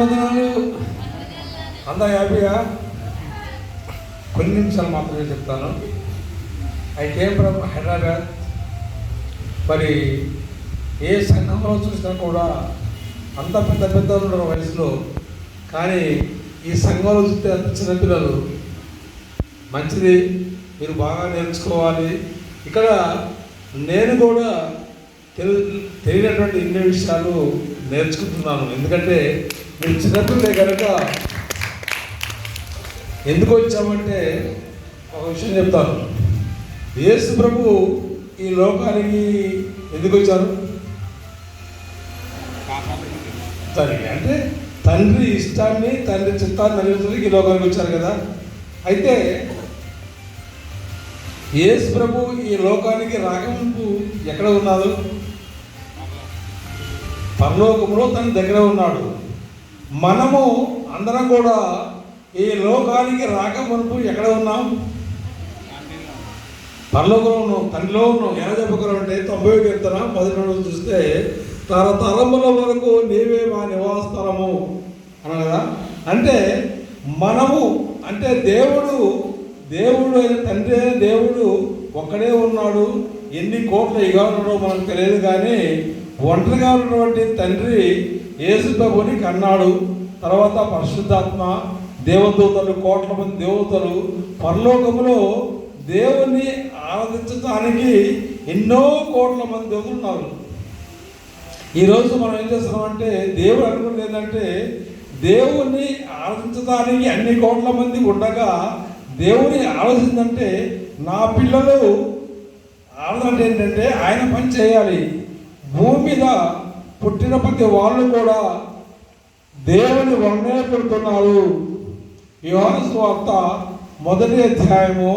వందనాలు. అంతా హ్యాపీగా? కొన్ని నిమిషాలు మాత్రమే చెప్తాను. I came from Hyderabad. మరి ఏ సంఘంలో చూసినా కూడా అంత పెద్ద పెద్దలు ఉన్నారు వయసులో, కానీ ఈ సంఘంలో చూస్తే అంత చిన్నపిల్లలు. మంచిది, మీరు బాగా నేర్చుకోవాలి. ఇక్కడ నేను కూడా తెలియనటువంటి ఎన్నో విషయాలు నేర్చుకుంటున్నాను. ఎందుకంటే మీరు చిన్నపిల్లలే కనుక. ఎందుకు వచ్చామంటే ఒక విషయం చెప్తాను. యేసు ప్రభు ఈ లోకానికి ఎందుకు వచ్చారు? అంటే తండ్రి ఇష్టాన్ని, తండ్రి చిత్తాన్ని నెరవేర్చడానికి ఈ లోకానికి వచ్చారు కదా. అయితే యేసు ప్రభు ఈ లోకానికి రాకముందు ఎక్కడ ఉన్నాడు? పరలోకంలో తన దగ్గర ఉన్నాడు. మనము అందరం కూడా ఈ లోకానికి రాకముందు ఎక్కడ ఉన్నాం? పరలోకంలో ఉన్నాం, తండ్రిలో ఉన్నాం. ఎలా చెప్పుకోవడం అంటే 90వ కీర్తన 11 చూస్తే తరతరముల వరకు నీవే మా నివాసస్థలము అన్న కదా. అంటే మనము అంటే దేవుడు అయిన తండ్రి అయిన దేవుడు ఒక్కడే ఉన్నాడు. ఎన్ని కోట్ల యుగాలు మనకు తెలియదు, కానీ ఒంటరిగా ఉన్నటువంటి తండ్రి యేసు ప్రభుని కన్నాడు. తర్వాత పరిశుద్ధాత్మ, దేవదూతలు, కోట్ల మంది దేవతలు పరలోకములో దేవుణ్ణి ఆరాధించడానికి ఎన్నో కోట్ల మంది దేవతలు ఉన్నారు. ఈరోజు మనం ఏం చేస్తున్నామంటే, దేవుడు అనుకున్నది ఏంటంటే, దేవుణ్ణి ఆరాధించడానికి అన్ని కోట్ల మంది ఉండగా దేవుని ఆలోచిందంటే నా పిల్లలు ఆరాధన ఏంటంటే ఆయన పని చేయాలి. భూమి మీద పుట్టిన ప్రతి వాళ్ళు కూడా దేవుని వర్ణన పెడుతున్నారు. యోహాను సువార్త 1వ అధ్యాయము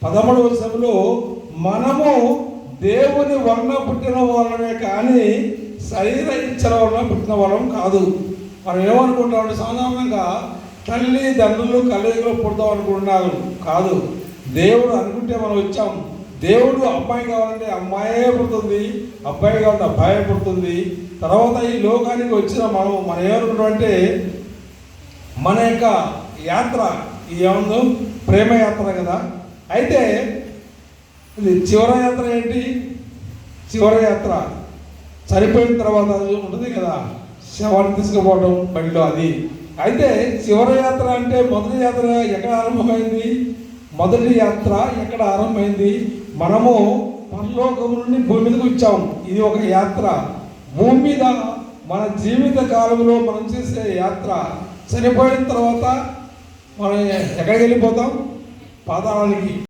13వ వచనంలో మనము దేవుని వలన పుట్టిన వాళ్ళమే కానీ శరీర ఇచ్చల వలన పుట్టిన వాళ్ళం కాదు. మనం ఏమనుకుంటామంటే సాధారణంగా తల్లిదండ్రులు కలయికలో పుడతాం అనుకుంటున్నారు. కాదు, దేవుడు అనుకుంటే మనం వచ్చాం. దేవుడు అమ్మాయి కావాలంటే అమ్మాయే పుడుతుంది, అబ్బాయి కావాలంటే అబ్బాయే పుడుతుంది. తర్వాత ఈ లోకానికి వచ్చిన మనం ఏమనుకుంటామంటే మన యొక్క యాత్ర ఏముందో ప్రేమ యాత్ర కదా. అయితే ఇది చివరి యాత్ర ఏంటి? చివరి యాత్ర చనిపోయిన తర్వాత ఉంటుంది కదా, శవాన్ని తీసుకుపోవడం బండిలో, అది. అయితే చివరి యాత్ర అంటే మొదటి యాత్ర ఎక్కడ ఆరంభమైంది? మొదటి యాత్ర ఎక్కడ ఆరంభమైంది? మనము పరలోకం నుండి భూమి మీదకి వచ్చాము. ఇది ఒక యాత్ర. భూమి మీద మన జీవిత కాలంలో మనం చేసే యాత్ర. చనిపోయిన తర్వాత మనం ఎక్కడికి వెళ్ళిపోతాం? పాతాళానికి.